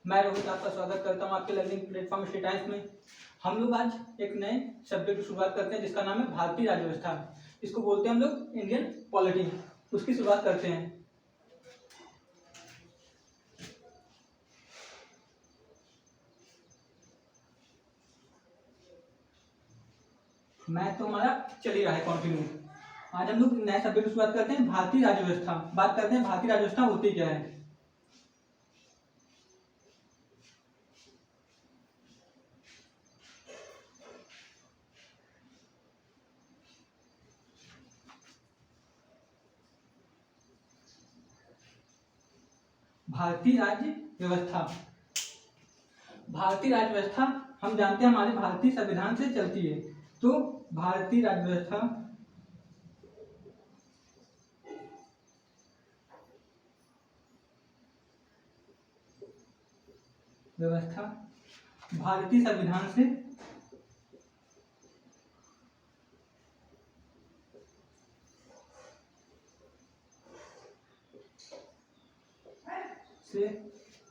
मैं रोहित आपका स्वागत करता हूं आपके लर्निंग प्लेटफॉर्म स्टडी टाइम्स में। हम लोग आज एक नए सब्जेक्ट की शुरुआत करते हैं जिसका नाम है भारतीय राज्य व्यवस्था। इसको बोलते हैं हम लोग इंडियन पॉलिटी। उसकी शुरुआत करते हैं। मैथ तो हमारा चल ही रहा है कंटिन्यू। आज हम लोग नए सब्जेक्ट की शुरुआत करते हैं भारतीय राज्य व्यवस्था। बात करते हैं भारतीय राज्य व्यवस्था होती क्या है। भारतीय राज्य व्यवस्था, भारतीय राज्य व्यवस्था हम जानते हैं हमारे भारतीय संविधान से चलती है। तो भारतीय राज्य व्यवस्था भारतीय संविधान से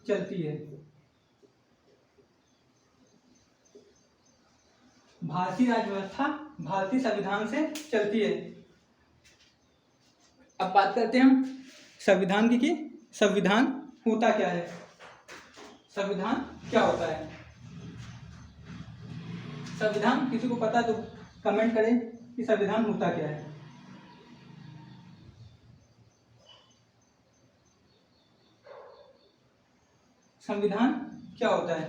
चलती है। भारतीय राज्य व्यवस्था भारतीय संविधान से चलती है। अब बात करते हैं हम संविधान की कि संविधान होता क्या है। संविधान क्या होता है। संविधान किसी को पता तो कमेंट करें कि संविधान होता क्या है। संविधान क्या होता है।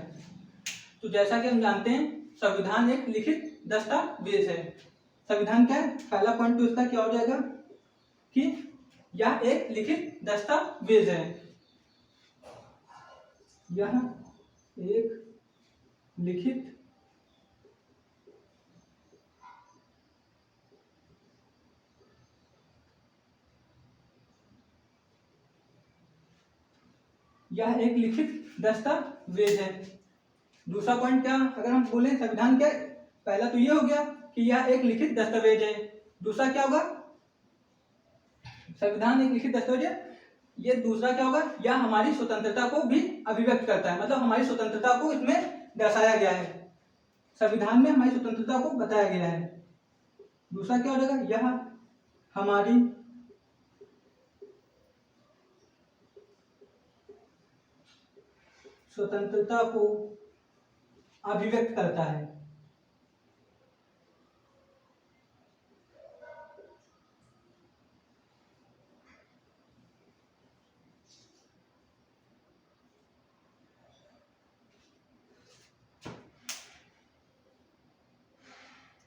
तो जैसा कि हम जानते हैं संविधान एक लिखित दस्तावेज है। संविधान क्या है, पहला पॉइंट तो इसका क्या हो जाएगा कि यह एक लिखित दस्तावेज है। यह एक लिखित यह एक लिखित दस्तावेज है। दूसरा पॉइंट क्या, अगर हम बोले संविधान क्या, पहला तो ये हो गया कि यह एक लिखित दस्तावेज है। दूसरा क्या होगा, संविधान एक लिखित दस्तावेज है। ये दूसरा क्या होगा, यह हमारी स्वतंत्रता को भी अभिव्यक्त करता है। मतलब हमारी स्वतंत्रता को इसमें दर्शाया गया है। संविधान में हमारी स्वतंत्रता को बताया गया है। दूसरा क्या हो जाएगा, यह हमारी स्वतंत्रता को अभिव्यक्त करता है।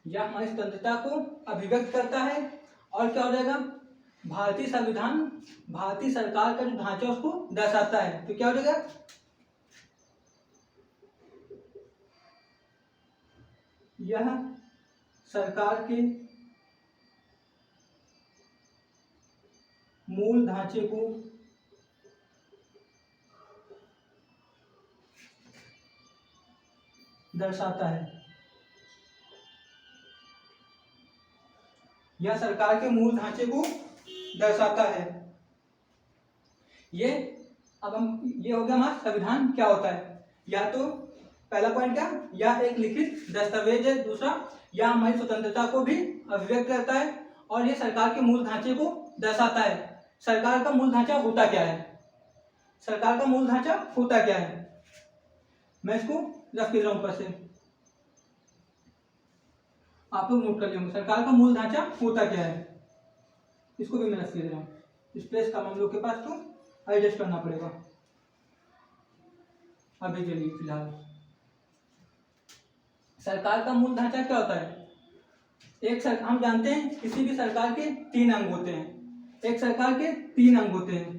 यह हमारी स्वतंत्रता को अभिव्यक्त करता है। और क्या हो जाएगा, भारतीय संविधान भारतीय सरकार का जो ढांचा उसको दर्शाता है। तो क्या हो जाएगा, यह सरकार के मूल ढांचे को दर्शाता है। यह सरकार के मूल ढांचे को दर्शाता है। ये अब हम ये हो गया हमारा संविधान क्या होता है। या तो पहला पॉइंट क्या, यह एक लिखित दस्तावेज है। दूसरा, यह हमारी स्वतंत्रता को भी अभिव्यक्त करता है। और यह सरकार के मूल ढांचे को दर्शाता है। सरकार का मूल ढांचा होता क्या है, सरकार का मूल ढांचा होता क्या है, मैं इसको रख दे रहा हूं ऊपर से, आप लोग नोट कर लेंगे। सरकार का मूल ढांचा होता क्या है, इसको भी मैं रख दे रहा हूं। स्पेस कम हम लोग के पास, तो एडजस्ट करना पड़ेगा अभी के लिए फिलहाल। सरकार का मूल ढांचा क्या होता है, हम जानते हैं किसी भी सरकार के 3 अंग होते हैं। एक सरकार के 3 अंग होते हैं।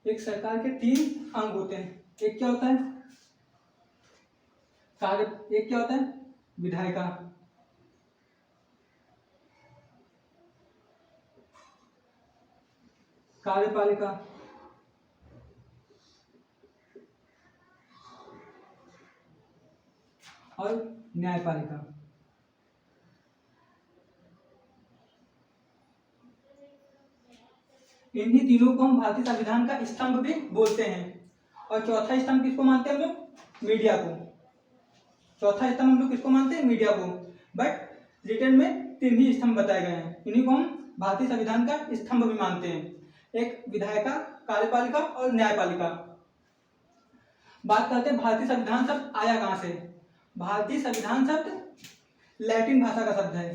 एक सरकार के 3 अंग होते हैं। एक क्या होता है, कार्य एक क्या होता है, विधायिका, कार्यपालिका और न्यायपालिका। इन्हीं तीनों को हम भारतीय संविधान का स्तंभ भी बोलते हैं। और चौथा स्तंभ किसको मानते हैं हम लोग, मीडिया को। चौथा स्तंभ हम लोग किसको मानते हैं, मीडिया को। बट रिटर्न में तीन ही स्तंभ बताए गए हैं, इन्हीं को हम भारतीय संविधान का स्तंभ भी मानते हैं, एक विधायिका, कार्यपालिका और न्यायपालिका। बात करते हैं भारतीय संविधान शब्द आया कहां से। भारतीय संविधान शब्द लैटिन भाषा का शब्द है।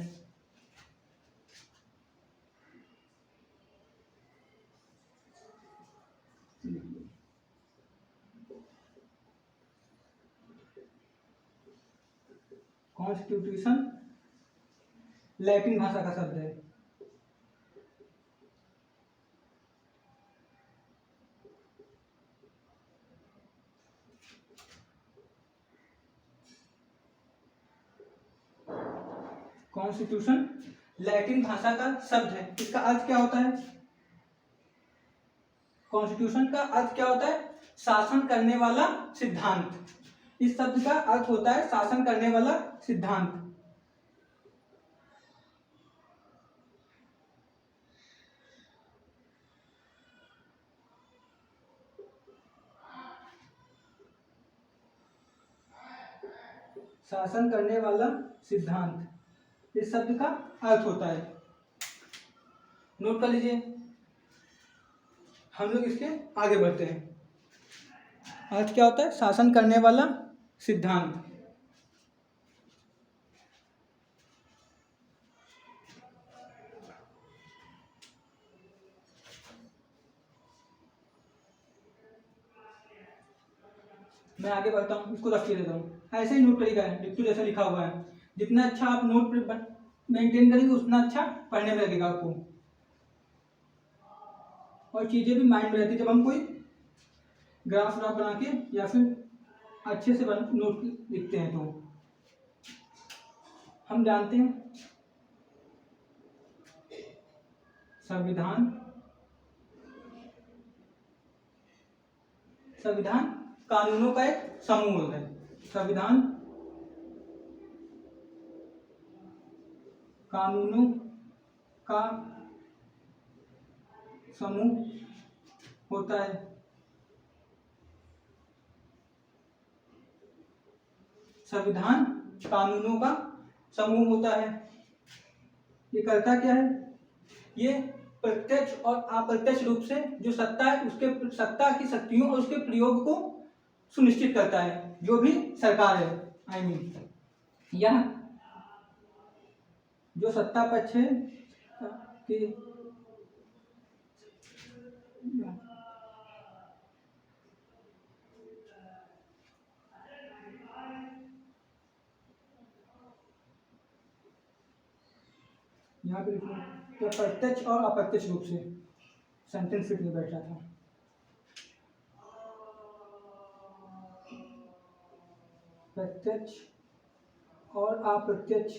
कॉन्स्टिट्यूशन लैटिन भाषा का शब्द है। कॉन्स्टिट्यूशन लैटिन भाषा का शब्द है। इसका अर्थ क्या होता है, कॉन्स्टिट्यूशन का अर्थ क्या होता है, शासन करने वाला सिद्धांत। इस शब्द का अर्थ होता है शासन करने वाला सिद्धांत। शासन करने वाला सिद्धांत इस शब्द का अर्थ होता है। नोट कर लीजिए, हम लोग इसके आगे बढ़ते हैं। अर्थ क्या होता है, शासन करने वाला सिद्धांत। मैं आगे बढ़ता हूँ, इसको रख के देता हूँ, ऐसे ही नोट करिएगा, डिक्टो जैसा लिखा हुआ है। जितना अच्छा आप नोट मेंटेन करेंगे उतना अच्छा पढ़ने में लगेगा आपको, और चीजें भी माइंड में रहती है। जब हम कोई ग्राफ बना के या फिर अच्छे से नोट लिखते हैं तो हम जानते हैं संविधान कानूनों का एक समूह है। संविधान कानूनों का समूह होता है। संविधान कानूनों का समूह होता है। ये करता क्या है, ये प्रत्यक्ष और अप्रत्यक्ष रूप से जो सत्ता है उसके सत्ता की शक्तियों और उसके प्रयोग को सुनिश्चित करता है। जो भी सरकार है यह जो सत्ता पक्ष है कि यहाँ पे लिखो तो प्रत्यक्ष और अप्रत्यक्ष रूप से, सेंटेंस फिट नहीं बैठ रहा था। प्रत्यक्ष और अप्रत्यक्ष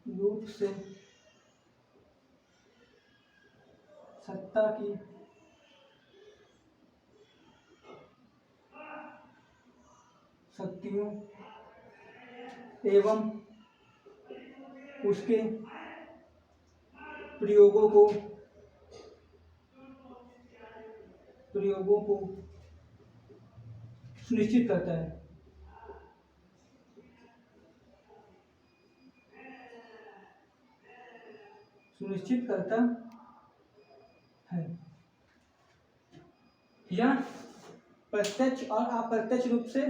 रूप से सत्ता की शक्तियों एवं उसके प्रयोगों को सुनिश्चित करता है। सुनिश्चित करता है। यह प्रत्यक्ष और अप्रत्यक्ष रूप से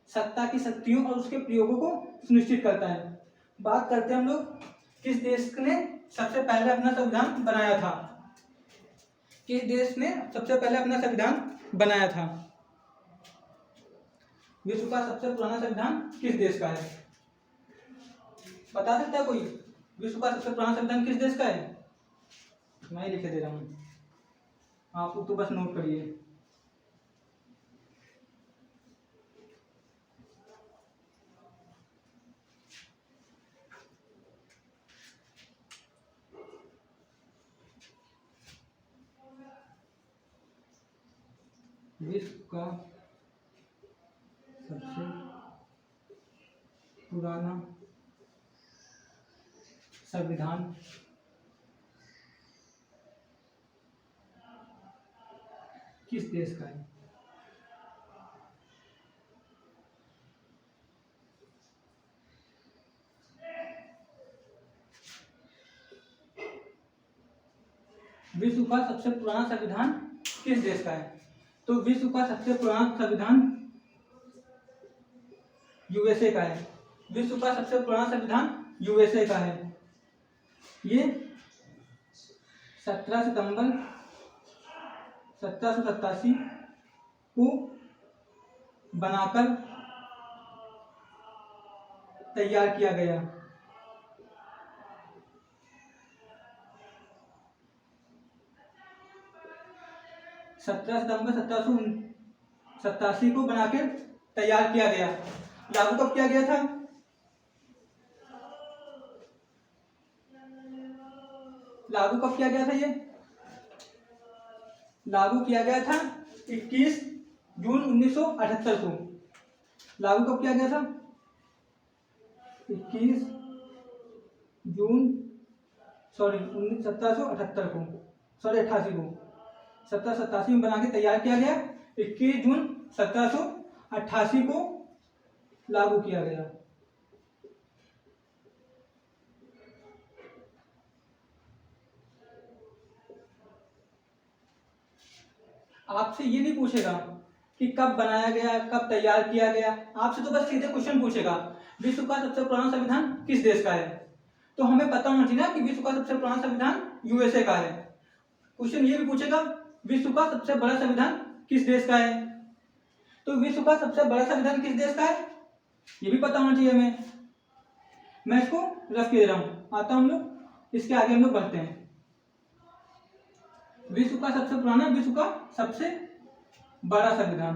सत्ता की शक्तियों और उसके प्रयोगों को सुनिश्चित करता है। बात करते हैं हम लोग किस देश ने सबसे पहले अपना संविधान बनाया था। किस देश ने सबसे पहले अपना संविधान बनाया था। विश्व का सबसे पुराना संविधान किस देश का है, बता सकता है कोई? विश्व का सबसे पुराना संविधान किस देश का है? मैं ही लिखे दे रहा हूँ। आप लोग तो बस नोट करिए। विश्व का सबसे पुराना संविधान किस देश का है? विश्व का सबसे पुराना संविधान किस देश का है? तो विश्व का सबसे पुराना संविधान यूएसए का है। विश्व का सबसे पुराना संविधान यूएसए का है। ये 17 सितंबर 1787 को बनाकर तैयार किया गया। सत्रह सितंबर 1787 को बनाकर तैयार किया गया। लागू कब किया गया था? लागू कब किया गया था? ये लागू किया गया था 21 जून 1978 को। लागू कब किया गया था? 21 जून 1778 को, 88 को, 1787 में बना के तैयार किया गया। 21 जून 1788 को लागू किया गया। आपसे ये नहीं पूछेगा कि कब बनाया गया, कब तैयार किया गया। आपसे तो बस सीधे क्वेश्चन पूछेगा विश्व का सबसे पुराना संविधान किस देश का है। तो हमें पता होना चाहिए ना कि विश्व का सबसे पुराना संविधान यूएसए का है। क्वेश्चन ये भी पूछेगा विश्व का सबसे बड़ा संविधान किस देश का है। तो विश्व का सबसे बड़ा संविधान किस देश का है ये भी पता होना चाहिए हमें। मैं इसको रख के दे रहा हूं। आता हम लोग इसके आगे हम लोग बढ़ते हैं। विश्व का सबसे पुराना, विश्व का सबसे बड़ा संविधान।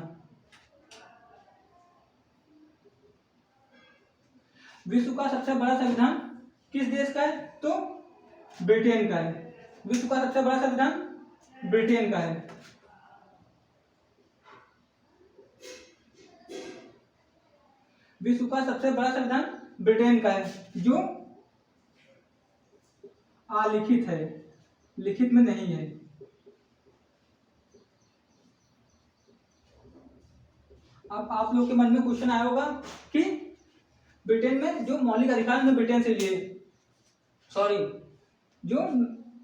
विश्व का सबसे बड़ा संविधान किस देश का है? तो ब्रिटेन का है। विश्व का सबसे बड़ा संविधान ब्रिटेन का है। विश्व का सबसे बड़ा संविधान ब्रिटेन का है, जो अलिखित है, लिखित में नहीं है। अब आप लोग के मन में क्वेश्चन आया होगा कि ब्रिटेन में जो मौलिक अधिकार हमने ब्रिटेन से लिए, जो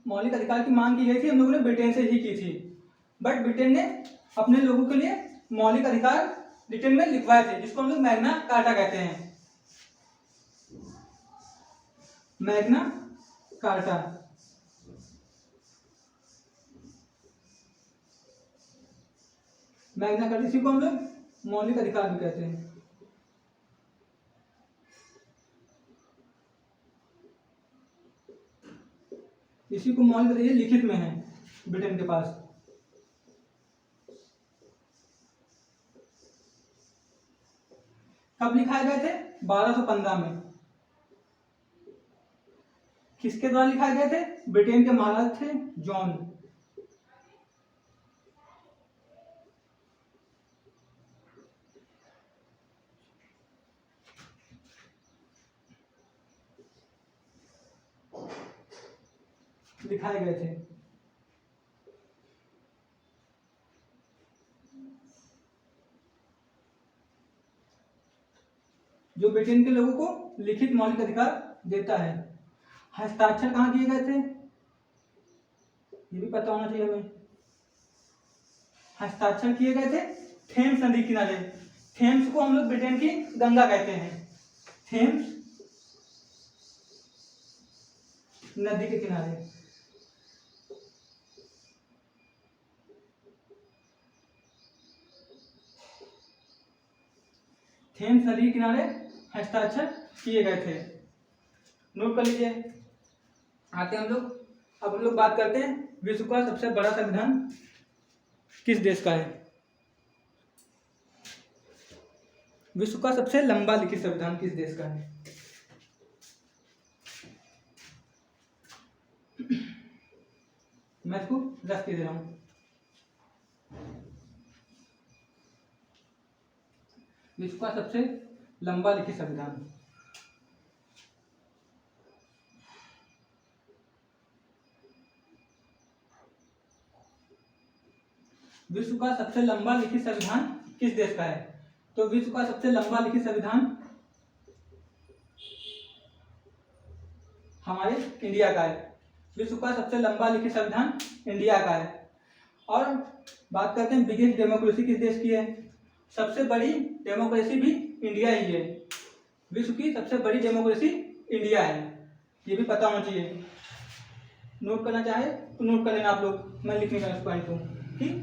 मौलिक अधिकार की मांग की गई थी हम लोगों ने ब्रिटेन से ही की थी, बट ब्रिटेन ने अपने लोगों के लिए मौलिक अधिकार ब्रिटेन में लिखवाए थे, जिसको हम लोग मैग्ना कार्टा कहते हैं। Magna carta. मैग्ना कार्टा, इसी को हम लोग मौलिक अधिकार भी कहते हैं। इसी को मौलिक अधिकार लिखित में है ब्रिटेन के पास। कब लिखाए गए थे? 1215 में। किसके द्वारा लिखाए गए थे? ब्रिटेन के महाराज थे जॉन। लिखाए गए थे। जो ब्रिटेन के लोगों को लिखित मौलिक अधिकार देता है। हस्ताक्षर कहाँ किए गए थे ये भी पता होना चाहिए हमें। हस्ताक्षर किए गए थे थेम्स नदी किनारे। थेम्स को हम लोग ब्रिटेन की गंगा कहते हैं। थेम्स नदी के किनारे। थेम्स नदी के किनारे हस्ताक्षर किए गए थे। नोट कर लीजिए। आते हम लोग, अब हम लोग बात करते हैं विश्व का सबसे बड़ा संविधान किस देश का है? विश्व का सबसे लंबा लिखित संविधान किस देश का है? मैं इसको रख के दे रहा हूं। विश्व का सबसे लंबा लिखित संविधान, विश्व का सबसे लंबा लिखित संविधान किस देश का है? तो विश्व का सबसे लंबा लिखित संविधान हमारे इंडिया का है। विश्व का सबसे लंबा लिखित संविधान इंडिया का है। और बात करते हैं बिगेस्ट डेमोक्रेसी किस देश की है? सबसे बड़ी डेमोक्रेसी भी इंडिया ही है। विश्व की सबसे बड़ी डेमोक्रेसी इंडिया है, ये भी पता होना चाहिए। नोट करना चाहे तो नोट कर लेना आप लोग, मैं लिखने का इस पॉइंट को। ठीक,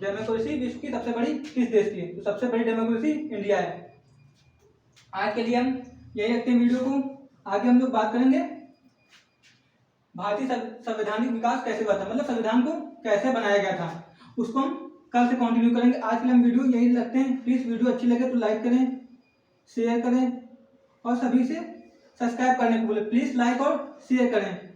डेमोक्रेसी विश्व की सबसे बड़ी किस देश की है? तो सबसे बड़ी डेमोक्रेसी इंडिया है। आज के लिए हम यही रखते हैं वीडियो को। आगे हम लोग बात करेंगे भारतीय संवैधानिक विकास कैसे हुआ था, मतलब संविधान को कैसे बनाया गया था, उसको हम कल से कंटिन्यू करेंगे। आज के लिए हम वीडियो यही रखते हैं। प्लीज़ वीडियो अच्छी लगे तो लाइक करें, शेयर करें और सभी से सब्सक्राइब करने को बोले। प्लीज़ लाइक और शेयर करें।